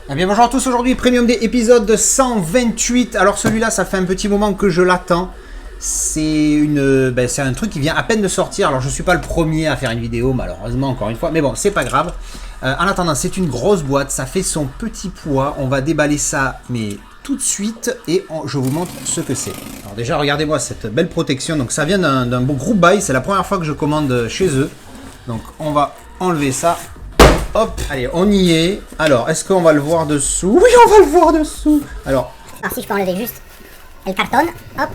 Eh bien bonjour à tous, aujourd'hui Premium Day épisode 128. Alors celui-là ça fait un petit moment que je l'attends. C'est un truc qui vient à peine de sortir. Alors je suis pas le premier à faire une vidéo malheureusement encore une fois. Mais bon c'est pas grave. En attendant c'est une grosse boîte, ça fait son petit poids. On va déballer ça mais tout de suite et je vous montre ce que c'est. Alors déjà regardez-moi cette belle protection. Donc ça vient d'un beau groupe buy. C'est la première fois que je commande chez eux. Donc on va enlever ça. Hop, allez, on y est. Alors, est-ce qu'on va le voir dessous? Oui, on va le voir dessous. Alors si je peux enlever juste le carton, hop.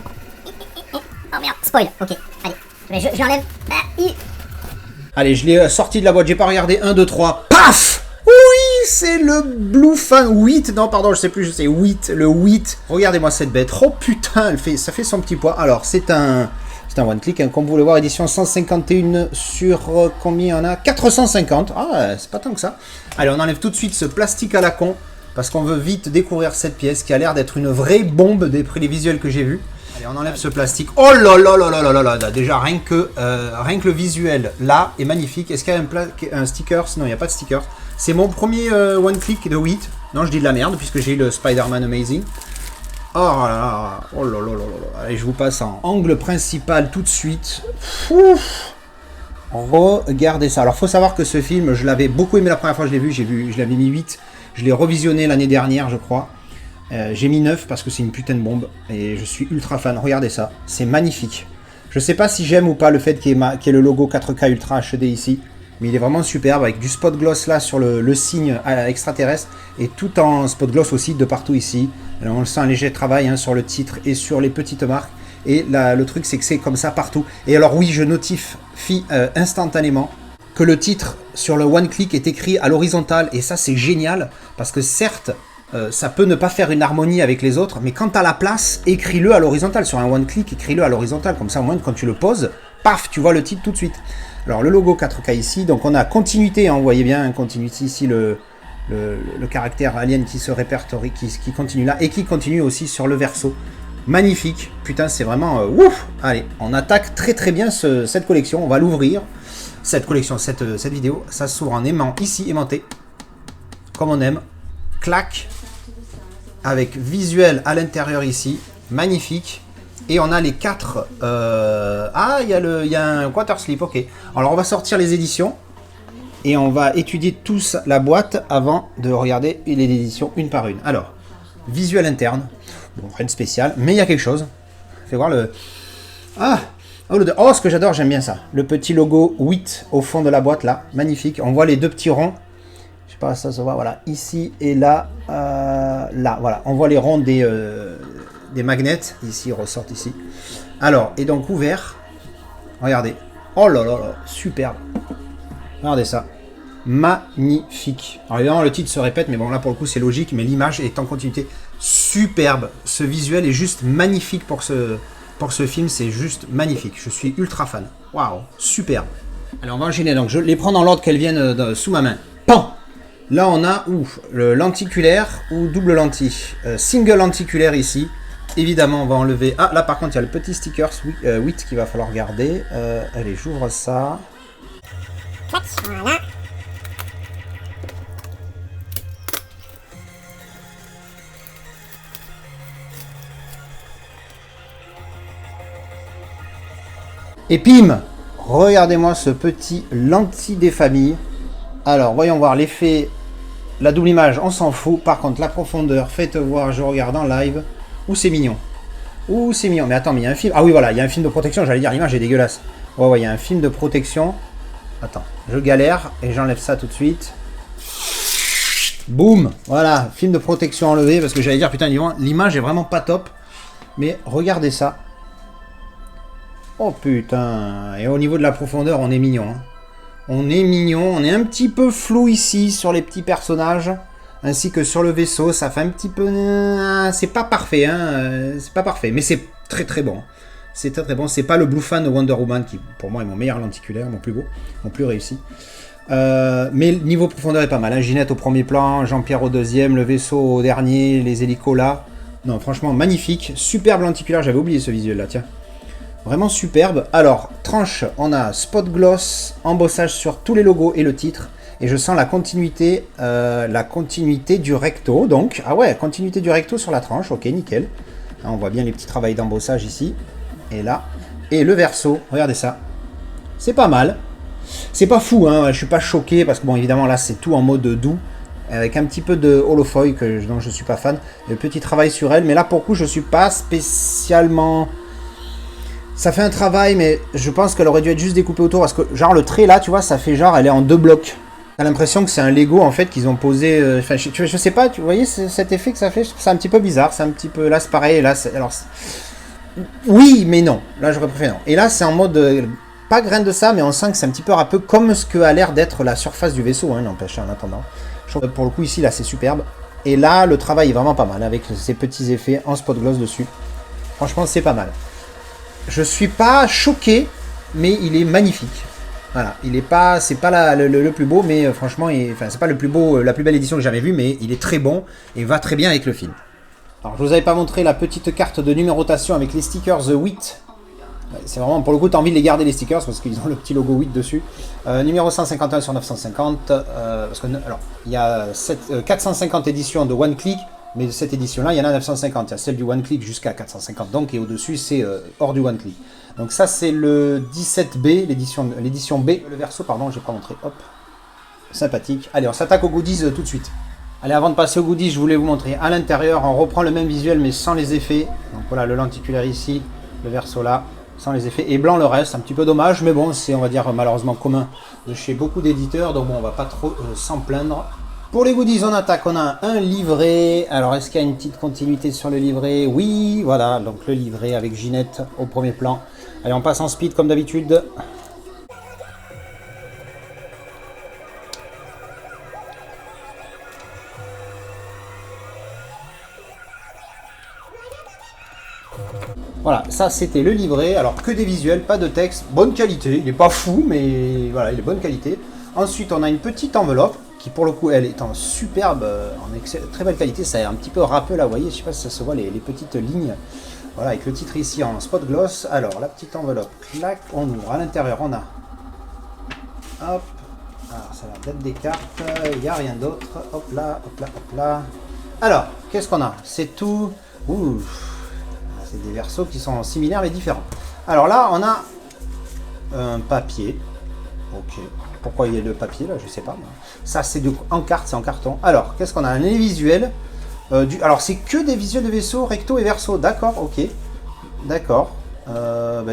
Oh merde, spoil, ok, allez, je l'enlève. Allez, je l'ai sorti de la boîte, j'ai pas regardé. 1, 2, 3, paf! Oui, c'est le Blue Fan 8. Non, pardon, je sais plus, c'est 8, le 8. Regardez-moi cette bête. Oh putain, ça fait son petit poids. Alors, c'est un one click, hein, comme vous le voyez, édition 151 sur combien on a 450. Ah, c'est pas tant que ça. Allez, on enlève tout de suite ce plastique à la con parce qu'on veut vite découvrir cette pièce qui a l'air d'être une vraie bombe d'après les visuels que j'ai vus. Allez, on enlève ce plastique. Oh là là là là là là là. Déjà rien que le visuel là est magnifique. Est-ce qu'il y a un sticker? Non, il n'y a pas de sticker. C'est mon premier one click de 8. Non, je dis de la merde puisque j'ai eu le Spider-Man Amazing. Oh là là, oh là là là là. Allez, je vous passe en angle principal tout de suite. Ouf. Regardez ça. Alors, faut savoir que ce film, je l'avais beaucoup aimé la première fois que je l'ai vu. Je l'avais mis 8. Je l'ai revisionné l'année dernière, je crois. J'ai mis 9 parce que c'est une putain de bombe. Et je suis ultra fan. Regardez ça. C'est magnifique. Je sais pas si j'aime ou pas le fait qu'il y ait le logo 4K Ultra HD ici. Mais il est vraiment superbe avec du spot gloss là sur le signe extraterrestre et tout en spot gloss aussi de partout ici. Alors on le sent un léger travail hein, sur le titre et sur les petites marques. Et là, le truc c'est que c'est comme ça partout. Et alors oui, je notifie instantanément que le titre sur le one click est écrit à l'horizontale. Et ça c'est génial parce que certes ça peut ne pas faire une harmonie avec les autres. Mais quand tu as la place, écris-le à l'horizontale. Sur un one click, écris-le à l'horizontale. Comme ça au moins quand tu le poses, paf, tu vois le titre tout de suite. Alors le logo 4K ici, donc on a continuité, hein, vous voyez bien, continuité ici le caractère alien qui se répertorie, qui continue là, et qui continue aussi sur le verso. Magnifique, putain c'est vraiment ouf. Allez, on attaque très très bien cette collection, on va l'ouvrir. Cette vidéo, ça s'ouvre en aimant ici, aimanté, comme on aime. Clac, avec visuel à l'intérieur ici, magnifique. Et on a les 4... il y a un quarter slip, ok. Alors on va sortir les éditions. Et on va étudier tous la boîte avant de regarder les éditions une par une. Alors, visuel interne. Bon, rien de spécial, mais il y a quelque chose. Fais voir le... Oh, ce que j'adore, j'aime bien ça. Le petit logo 8 au fond de la boîte, là. Magnifique. On voit les deux petits ronds. Je sais pas si ça se voit, voilà. Ici et là. Là, voilà. On voit les ronds des magnets, ici, ressortent ici. Alors, et donc ouvert, regardez. Oh là là là, superbe. Regardez ça. Magnifique. Alors évidemment, le titre se répète, mais bon, là pour le coup, c'est logique, mais l'image est en continuité. Superbe. Ce visuel est juste magnifique pour ce film, c'est juste magnifique. Je suis ultra fan. Waouh, superbe. Allez, on va enchaîner. Donc, je les prends dans l'ordre qu'elles viennent sous ma main. Pan! Là, on a le lenticulaire ou double lentille. Single lenticulaire ici. Évidemment, on va enlever... Ah, là, par contre, il y a le petit sticker 8 qu'il va falloir garder. Allez, j'ouvre ça. Clac, voilà. Et pim! Regardez-moi ce petit lentille des familles. Alors, voyons voir l'effet... La double image, on s'en fout. Par contre, la profondeur, faites voir, je regarde en live. Ouh, c'est mignon. Ouh, c'est mignon. Mais attends, mais il y a un film. Ah oui, voilà, il y a un film de protection. J'allais dire, l'image est dégueulasse. Ouais, il y a un film de protection. Attends, je galère et j'enlève ça tout de suite. Boum. Voilà, film de protection enlevé. Parce que j'allais dire, putain, l'image est vraiment pas top. Mais regardez ça. Oh putain. Et au niveau de la profondeur, on est mignon. Hein. On est mignon, on est un petit peu flou ici sur les petits personnages, ainsi que sur le vaisseau, ça fait un petit peu... C'est pas parfait, hein, c'est pas parfait, mais c'est très très bon. C'est très très bon, c'est pas le Blue Fan de Wonder Woman qui pour moi est mon meilleur lenticulaire, mon plus beau, mon plus réussi. Mais le niveau profondeur est pas mal, hein. Ginette au premier plan, Jean-Pierre au deuxième, le vaisseau au dernier, les hélicos là. Non, franchement, magnifique, superbe lenticulaire, j'avais oublié ce visuel là, tiens. Vraiment superbe. Alors, tranche, on a spot gloss, embossage sur tous les logos et le titre. Et je sens la continuité du recto. Donc, ah ouais, continuité du recto sur la tranche. Ok, nickel. Là, on voit bien les petits travails d'embossage ici. Et là. Et le verso, regardez ça. C'est pas mal. C'est pas fou, hein. Je suis pas choqué parce que, bon, évidemment, là, c'est tout en mode doux. Avec un petit peu de holofoil dont je suis pas fan. Le petit travail sur elle. Mais là, pour le coup, je suis pas spécialement... Ça fait un travail, mais je pense qu'elle aurait dû être juste découpée autour. Parce que, genre, le trait, là, tu vois, ça fait genre, elle est en 2 blocs. T'as l'impression que c'est un Lego, en fait, qu'ils ont posé... Enfin, je sais pas, tu voyez cet effet que ça fait? C'est un petit peu bizarre. C'est un petit peu... Là, c'est pareil. Là, alors... Oui, mais non. Là, j'aurais préféré non. Et là, c'est en mode... pas grain de ça, mais on sent que c'est un petit peu râpeux, comme ce que a l'air d'être la surface du vaisseau, hein, n'empêche, en attendant. Je trouve que pour le coup, ici, là, c'est superbe. Et là, le travail est vraiment pas mal, avec ces petits effets en spot gloss dessus. Franchement, c'est pas mal. Je suis pas choqué, mais il est magnifique. Voilà, il est pas, c'est pas le plus beau, mais franchement, c'est pas le plus beau, la plus belle édition que j'avais vue, mais il est très bon et va très bien avec le film. Alors, je vous avais pas montré la petite carte de numérotation avec les stickers The 8. C'est vraiment, pour le coup, tu as envie de les garder les stickers parce qu'ils ont le petit logo 8 dessus. Numéro 151 sur 950. Parce que, alors, il y a 450 éditions de One Click, mais de cette édition-là, il y en a 950. Il y a celle du One Click jusqu'à 450, donc, et au-dessus, c'est hors du One Click. Donc, ça, c'est le 17B, l'édition B. Le verso, pardon, je n'ai pas montré. Hop. Sympathique. Allez, on s'attaque aux goodies tout de suite. Allez, avant de passer aux goodies, je voulais vous montrer à l'intérieur. On reprend le même visuel, mais sans les effets. Donc, voilà, le lenticulaire ici, le verso là. Sans les effets, et blanc le reste, un petit peu dommage, mais bon, c'est, on va dire, malheureusement commun de chez beaucoup d'éditeurs, donc bon, on va pas trop s'en plaindre. Pour les goodies, on attaque, on a un livret. Alors, est-ce qu'il y a une petite continuité sur le livret? Oui, voilà, donc le livret avec Ginette au premier plan. Allez, on passe en speed comme d'habitude. Voilà, ça c'était le livret, alors que des visuels, pas de texte, bonne qualité, il n'est pas fou, mais voilà, il est bonne qualité. Ensuite, on a une petite enveloppe, qui pour le coup, elle est en superbe, très belle qualité, ça est un petit peu râpeux là, vous voyez, je sais pas si ça se voit, les petites lignes. Voilà, avec le titre ici en spot gloss. Alors, la petite enveloppe, clac, on ouvre, à l'intérieur on a, hop, alors ça a l'air d'être des cartes, il n'y a rien d'autre, hop là, hop là, hop là. Alors, qu'est-ce qu'on a? C'est tout, ouh. C'est des versos qui sont similaires mais différents. Alors là, on a un papier. Ok. Pourquoi il y a le papier là? Je sais pas. Ça, c'est en carte, c'est en carton. Alors, qu'est-ce qu'on a? Un visuel. Alors, c'est que des visuels de vaisseaux recto et verso. D'accord, ok. D'accord.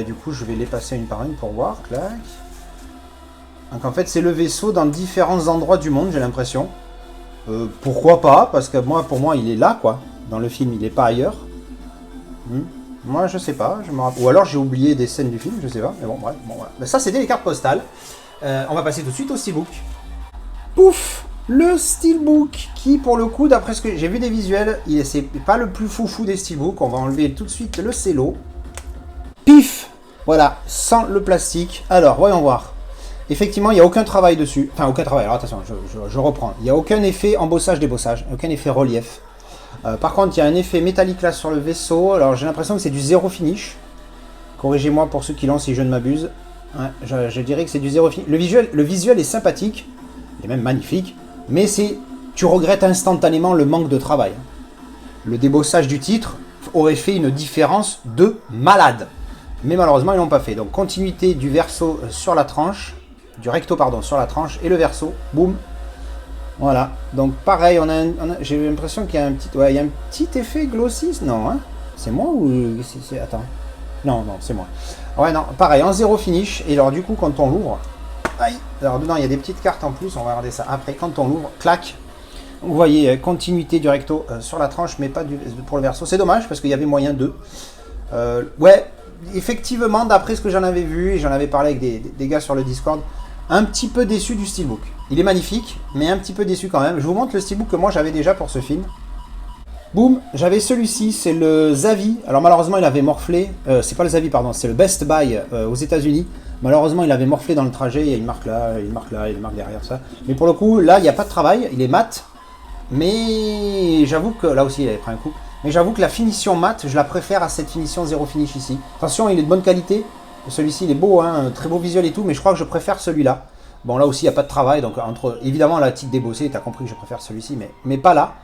Du coup, je vais les passer une par une pour voir. Clac. Donc, en fait, c'est le vaisseau dans différents endroits du monde, j'ai l'impression. Pourquoi pas? Parce que pour moi, il est là, quoi. Dans le film, il n'est pas ailleurs. Moi je sais pas, ou alors j'ai oublié des scènes du film, je sais pas, mais bon bref, bon, voilà. Mais ça c'était les cartes postales. On va passer tout de suite au steelbook. Pouf, le steelbook qui pour le coup, d'après ce que j'ai vu des visuels, c'est pas le plus foufou des steelbooks. On va enlever tout de suite le cello. Pif, voilà, sans le plastique. Alors voyons voir. Effectivement, il n'y a aucun travail dessus. Enfin, aucun travail. Alors attention, je reprends. Il n'y a aucun effet embossage, débossage, aucun effet relief. Par contre, il y a un effet métallique là sur le vaisseau. Alors, j'ai l'impression que c'est du zéro finish. Corrigez-moi pour ceux qui l'ont si je ne m'abuse. Ouais, je dirais que c'est du zéro finish. Le visuel est sympathique. Il est même magnifique. Mais tu regrettes instantanément le manque de travail. Le débossage du titre aurait fait une différence de malade. Mais malheureusement, ils l'ont pas fait. Donc, continuité du verso sur la tranche. Du recto, pardon, sur la tranche. Et le verso. Boum. Voilà, donc pareil, j'ai l'impression qu'il y a un petit effet glossy, non, hein? C'est moi ou c'est attends, non, c'est moi. Ouais, non, pareil, en zéro finish, et alors du coup, quand on l'ouvre, aïe, alors dedans, il y a des petites cartes en plus, on va regarder ça après, quand on l'ouvre, clac, vous voyez, continuité du recto sur la tranche, mais pas pour le verso, c'est dommage, parce qu'il y avait moyen de, ouais, effectivement, d'après ce que j'en avais vu, et j'en avais parlé avec des gars sur le Discord, un petit peu déçu du steelbook. Il est magnifique, mais un petit peu déçu quand même. Je vous montre le steelbook que moi j'avais déjà pour ce film. Boum, j'avais celui-ci, c'est le Zavi. Alors malheureusement il avait morflé, c'est pas le Zavi pardon, c'est le Best Buy aux États-Unis. Malheureusement il avait morflé dans le trajet, il y a une marque là, une marque là, il y a une marque derrière ça. Mais pour le coup, là il n'y a pas de travail, il est mat. Mais j'avoue que, là aussi il avait pris un coup. Mais j'avoue que la finition mat, je la préfère à cette finition zéro finish ici. Attention, il est de bonne qualité. Celui-ci il est beau, hein, très beau visuel et tout, mais je crois que je préfère celui-là. Bon, là aussi, il n'y a pas de travail. Donc, évidemment, la titre débossée, tu as compris que je préfère celui-ci, mais pas là.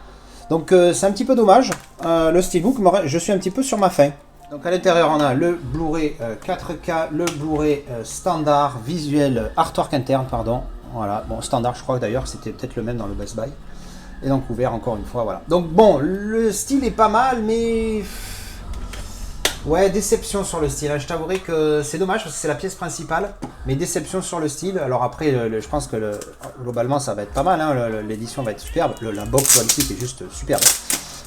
Donc, c'est un petit peu dommage. Le Steelbook, je suis un petit peu sur ma faim. Donc, à l'intérieur, on a le Blu-ray 4K, le Blu-ray standard, visuel, artwork interne, pardon. Voilà, bon, standard, je crois d'ailleurs, c'était peut-être le même dans le Best Buy. Et donc, ouvert encore une fois, voilà. Donc, bon, le style est pas mal, mais... Ouais, déception sur le style. Je t'avouerai que c'est dommage parce que c'est la pièce principale, mais déception sur le style. Alors après, je pense que globalement, ça va être pas mal. Hein. L'édition va être superbe. La box quality est juste superbe.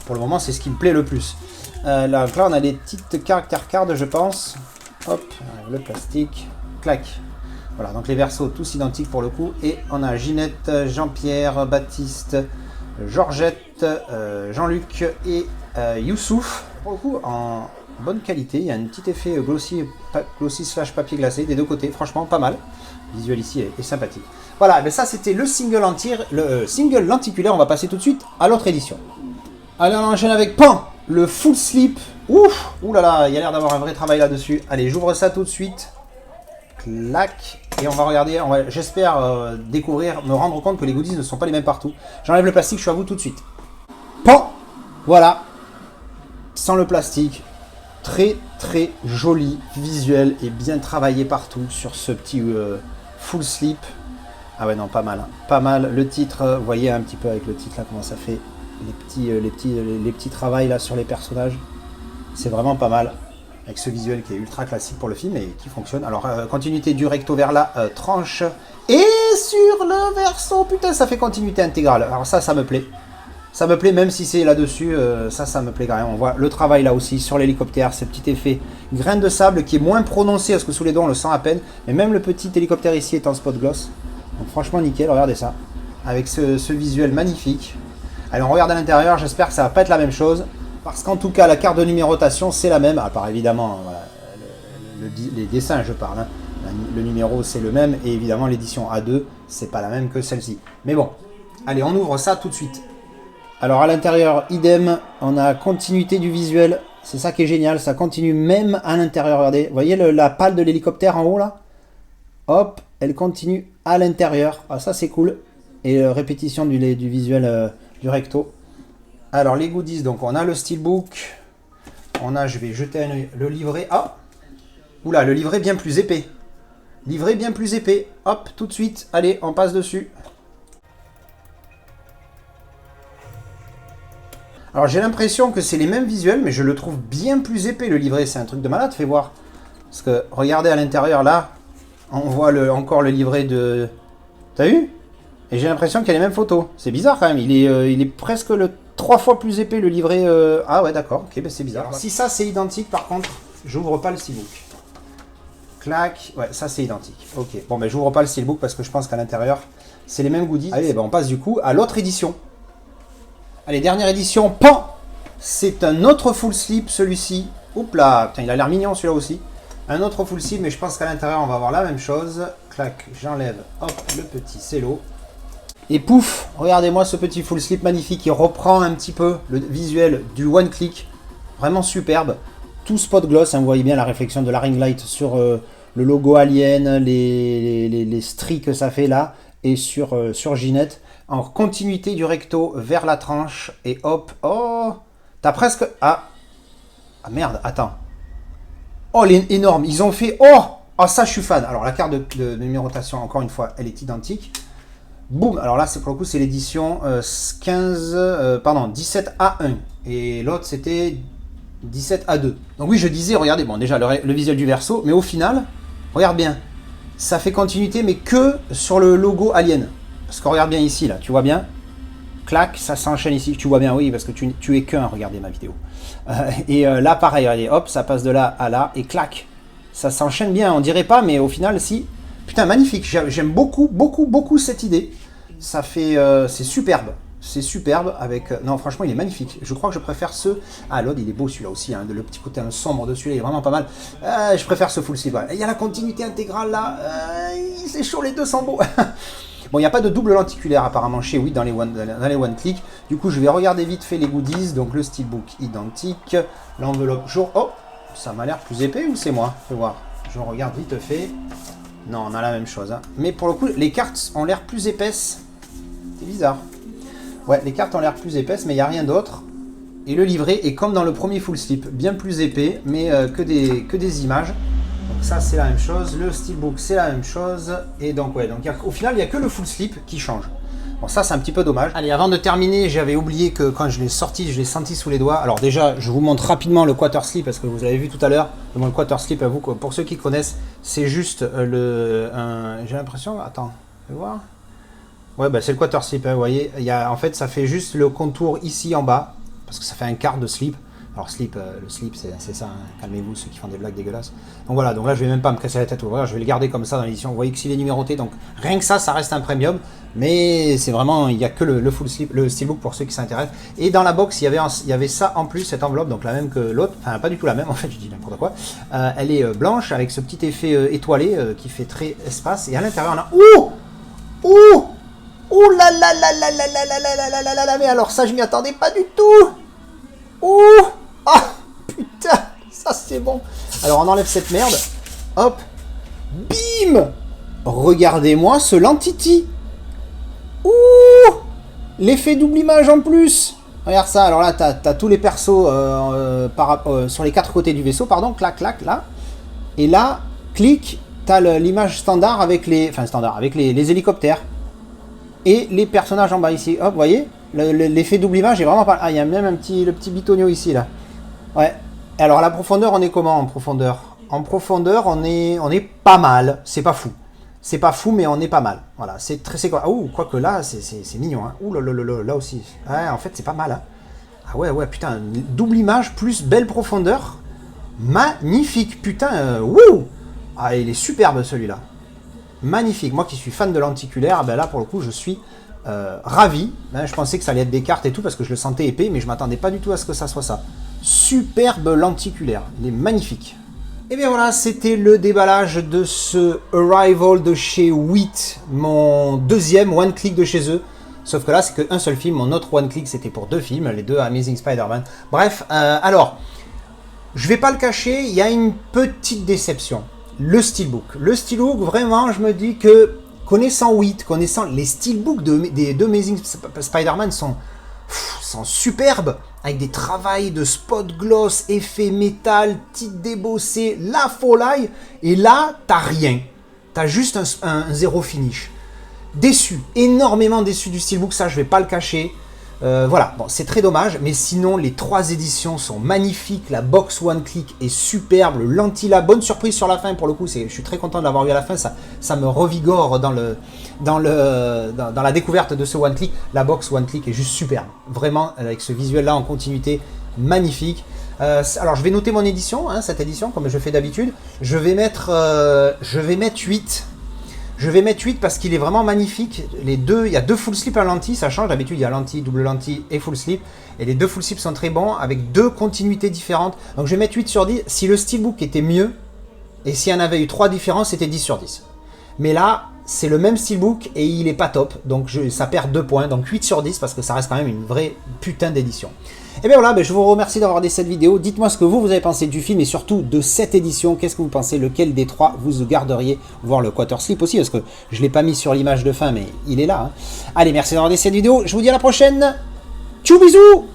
Pour le moment, c'est ce qui me plaît le plus. Là, on a des petites caractères cards, je pense. Hop, le plastique, clac. Voilà, donc les versos tous identiques pour le coup. Et on a Ginette, Jean-Pierre, Baptiste, Georgette, Jean-Luc et Youssouf. Pour le coup, en bonne qualité, il y a un petit effet glossy slash papier glacé des deux côtés, franchement pas mal. Le visuel ici est sympathique. Voilà, mais ça c'était le single single lenticulaire. On va passer tout de suite à l'autre édition. Allez, on enchaîne avec Pan, le full slip. Ouf, oulala, il y a l'air d'avoir un vrai travail là-dessus. Allez, j'ouvre ça tout de suite. Clac. Et on va regarder, j'espère découvrir, me rendre compte que les goodies ne sont pas les mêmes partout. J'enlève le plastique, je suis à vous tout de suite. Pan, voilà. Sans le plastique. Très très joli visuel et bien travaillé partout sur ce petit full slip. Ah ouais non, pas mal, hein. Pas mal. Le titre, vous voyez un petit peu avec le titre là comment ça fait les petits travails là sur les personnages. C'est vraiment pas mal avec ce visuel qui est ultra classique pour le film et qui fonctionne. Alors continuité du recto vers la tranche et sur le verso, putain ça fait continuité intégrale. Alors ça me plaît. Ça me plaît même si c'est là-dessus, ça me plaît quand même. On voit le travail là aussi sur l'hélicoptère, ce petit effet grain de sable qui est moins prononcé parce que sous les doigts on le sent à peine. Mais même le petit hélicoptère ici est en spot gloss. Donc franchement nickel, regardez ça. Avec ce visuel magnifique. Allez, on regarde à l'intérieur, j'espère que ça va pas être la même chose. Parce qu'en tout cas la carte de numérotation c'est la même. À part évidemment voilà, les dessins je parle. Hein. Le numéro c'est le même et évidemment l'édition A2 c'est pas la même que celle-ci. Mais bon, allez on ouvre ça tout de suite. Alors à l'intérieur, idem, on a continuité du visuel, c'est ça qui est génial, ça continue même à l'intérieur, regardez, vous voyez la pale de l'hélicoptère en haut là? Hop, elle continue à l'intérieur, ah ça c'est cool, et répétition du visuel du recto. Alors les goodies, donc on a le steelbook, je vais jeter un œil, le livret, ah, oula, le livret bien plus épais, hop, tout de suite, allez, on passe dessus. Alors j'ai l'impression que c'est les mêmes visuels, mais je le trouve bien plus épais le livret. C'est un truc de malade, fais voir. Parce que regardez à l'intérieur là, on voit encore le livret de... T'as vu? Et j'ai l'impression qu'il y a les mêmes photos. C'est bizarre quand même, il est presque 3 fois plus épais le livret... Ah ouais d'accord, ok, ben c'est bizarre. Alors, si ça c'est identique par contre, j'ouvre pas le steelbook. Clac, ouais ça c'est identique. Ok, bon ben j'ouvre pas le steelbook parce que je pense qu'à l'intérieur c'est les mêmes goodies. Allez, ben, on passe du coup à l'autre édition. Allez, dernière édition, Pan. C'est un autre full slip, celui-ci. Oups là, putain, il a l'air mignon celui-là aussi. Un autre full slip, mais je pense qu'à l'intérieur, on va avoir la même chose. Clac, j'enlève, hop, le petit cello. Et pouf, regardez-moi ce petit full slip magnifique qui reprend un petit peu le visuel du one click. Vraiment superbe. Tout spot gloss, hein, vous voyez bien la réflexion de la ring light sur le logo Alien, les stries que ça fait là, et sur Ginette. En continuité du recto vers la tranche. Et hop. Oh. T'as presque... Ah. Ah merde, attends. Oh, elle est énorme. Ils ont fait... Oh. Oh, ça, je suis fan. Alors, la carte de numérotation, encore une fois, elle est identique. Boum. Alors là, pour le coup, c'est l'édition 17A1. Et l'autre, c'était 17A2. Donc oui, je disais, regardez, bon, déjà, le visuel du verso. Mais au final, regarde bien. Ça fait continuité, mais que sur le logo Alien. Parce que regarde bien ici, là, tu vois bien, clac, ça s'enchaîne ici, tu vois bien, oui, parce que tu es qu'un, regardez ma vidéo. Là, pareil, regardez, hop, ça passe de là à là, et clac, ça s'enchaîne bien, on dirait pas, mais au final, si. Putain, magnifique, j'aime beaucoup, beaucoup, beaucoup cette idée. Ça fait, c'est superbe, avec, non, franchement, il est magnifique. Je crois que je préfère ce, ah, l'autre, il est beau celui-là aussi, hein, le petit côté un sombre de celui-là, il est vraiment pas mal. Je préfère ce full slip, il y a la continuité intégrale là, c'est chaud, les deux sont beaux. Bon, il n'y a pas de double lenticulaire apparemment chez Witt dans les one click. Du coup, je vais regarder vite fait les goodies. Donc, le steelbook identique. L'enveloppe jour. Oh, ça m'a l'air plus épais ou c'est moi? Fais voir. Je regarde vite fait. Non, on a la même chose. Hein. Mais pour le coup, les cartes ont l'air plus épaisses. C'est bizarre. Ouais, les cartes ont l'air plus épaisses, mais il n'y a rien d'autre. Et le livret est comme dans le premier full slip, bien plus épais, mais que des images. Donc ça, c'est la même chose. Le steelbook, c'est la même chose. Et donc, ouais, donc au final, il n'y a que le full slip qui change. Bon, ça, c'est un petit peu dommage. Allez, avant de terminer, j'avais oublié que quand je l'ai sorti, je l'ai senti sous les doigts. Alors déjà, je vous montre rapidement le quarter slip, parce que vous avez vu tout à l'heure, le quarter slip, à vous, pour ceux qui connaissent, c'est juste j'ai l'impression... Attends, je vais voir. Ouais, bah, c'est le quarter slip, hein, vous voyez. En fait, ça fait juste le contour ici en bas, parce que ça fait un quart de slip. Alors le slip, c'est ça, hein. Calmez-vous ceux qui font des blagues dégueulasses. Donc voilà, donc là je vais même pas me casser la tête, voilà, je vais le garder comme ça dans l'édition. Vous voyez que s'il est numéroté, donc rien que ça reste un premium. Mais c'est vraiment, il n'y a que le full slip, le steelbook pour ceux qui s'intéressent. Et dans la box, il y avait ça en plus, cette enveloppe, donc la même que l'autre, enfin pas du tout la même en fait, je dis n'importe quoi. Elle est blanche avec ce petit effet étoilé qui fait très espace. Et à l'intérieur, on a... Ouh! Ouh! Ouh là là là là là là là là là là là là, mais alors ça je m'y attendais pas du tout. Ouh. Ah putain, ça c'est bon. Alors on enlève cette merde. Hop. Bim. Regardez-moi ce lentiti. Ouh. L'effet double image en plus. Regarde ça, alors là t'as tous les persos sur les 4 côtés du vaisseau, pardon, clac clac là. Et là, clic, t'as l'image standard avec les... Enfin standard, avec les hélicoptères. Et les personnages en bas ici, hop, vous voyez, l'effet double image est vraiment pas... Ah, il y a même le petit bitonio ici, là. Ouais. Alors, à la profondeur, on est comment en profondeur? En profondeur, on est pas mal. C'est pas fou. C'est pas fou, mais on est pas mal. Voilà, c'est très... quoi. Oh, quoique là, c'est mignon, hein. Ouh, là aussi. Ouais, en fait, c'est pas mal, hein. Ah ouais, putain, double image plus belle profondeur. Magnifique, putain, wouh. Ah, il est superbe, celui-là. Magnifique, moi qui suis fan de lenticulaire, ben là pour le coup je suis ravi. Je pensais que ça allait être des cartes et tout parce que je le sentais épais, mais je m'attendais pas du tout à ce que ça soit ça. Superbe lenticulaire, il est magnifique. Et bien voilà, c'était le déballage de ce Arrival de chez Wheat, mon deuxième one-click de chez eux. Sauf que là c'est qu'un seul film, mon autre one-click c'était pour 2 films, les 2 Amazing Spider-Man. Bref, alors, je vais pas le cacher, il y a une petite déception. Le steelbook. Le steelbook, vraiment, je me dis que, connaissant Wheat, connaissant les steelbooks des 2 Amazing Spider-Man sont superbes, avec des travails de spot gloss, effet métal, titre débossé, la folie, et là, t'as rien. T'as juste un zéro finish. Déçu, énormément déçu du steelbook, ça je vais pas le cacher. Voilà, bon, c'est très dommage, mais sinon les 3 éditions sont magnifiques, la box one click est superbe, le lentilla, bonne surprise sur la fin pour le coup, je suis très content de l'avoir eu à la fin, ça me revigore dans la découverte de ce one click. La box one click est juste superbe, vraiment avec ce visuel là en continuité, magnifique. Alors je vais noter mon édition, hein, cette édition comme je fais d'habitude, je vais mettre 8. Je vais mettre 8 parce qu'il est vraiment magnifique. Les deux, il y a 2 full slip à lentille, ça change. D'habitude, il y a lentille, double lentille et full slip. Et les 2 full slip sont très bons avec 2 continuités différentes. Donc je vais mettre 8 sur 10. Si le steelbook était mieux, et s'il y en avait eu 3 différents, c'était 10 sur 10. Mais là, c'est le même steelbook et il est pas top. Donc ça perd 2 points. Donc 8 sur 10 parce que ça reste quand même une vraie putain d'édition. Et bien voilà, je vous remercie d'avoir regardé cette vidéo. Dites-moi ce que vous avez pensé du film et surtout de cette édition. Qu'est-ce que vous pensez? Lequel des 3 vous garderiez? Voir le quarter slip aussi parce que je ne l'ai pas mis sur l'image de fin mais il est là. Hein. Allez, merci d'avoir regardé cette vidéo. Je vous dis à la prochaine. Tchou bisous.